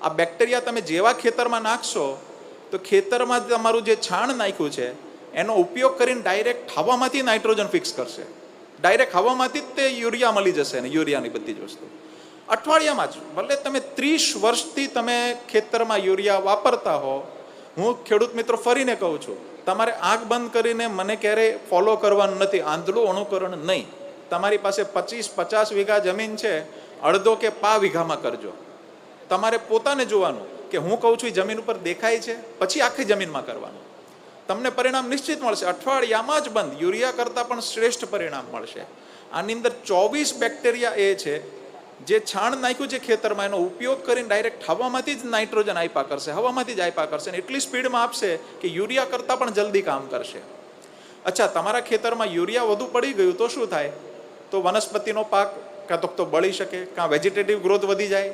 આ બેક્ટેરિયા તમે જેવા ખેતરમાં નાખશો તો ખેતરમાં તમારું જે છાણ નાખ્યું છે એનો ઉપયોગ કરીને ડાયરેક્ટ હવામાંથી નાઇટ્રોજન ફિક્સ કરશે. ડાયરેક્ટ હવામાંથી જ તે યુરિયા મળી જશે ને યુરિયાની બધી જ વસ્તુ અઠવાડિયામાં જ. ભલે તમે 30 વર્ષથી તમે ખેતરમાં યુરિયા વાપરતા હો, હું ખેડૂત મિત્રો ફરીને કહું છું, તમારે આંખ બંધ કરીને મને ક્યારેય ફોલો કરવાનું નથી, આંધળું અનુકરણ નહીં. તમારી પાસે 25-50 વીઘા જમીન છે, અડધો કે પા વીઘામાં કરજો. તમારે પોતાને જોવાનું કે હું કહું છું એ જમીન ઉપર દેખાય છે, પછી આખી જમીનમાં કરવાનું. તમને પરિણામ નિશ્ચિત મળશે. અઠવાડિયામાં જ બંધ, યુરિયા કરતાં પણ શ્રેષ્ઠ પરિણામ મળશે. આની અંદર 24 બેક્ટેરિયા એ છે જે છાણ નાખ્યું છે ખેતરમાં એનો ઉપયોગ કરીને ડાયરેક્ટ હવામાંથી જ નાઇટ્રોજન આપ્યા કરશે, હવામાંથી જ આપ્યા કરશે, એટલી સ્પીડમાં આપશે કે યુરિયા કરતાં પણ જલ્દી કામ કરશે. અચ્છા, તમારા ખેતરમાં યુરિયા વધુ પડી ગયું તો શું થાય? તો વનસ્પતિનો પાક કાં તો બળી શકે, કાં વેજીટેટિવ ગ્રોથ વધી જાય,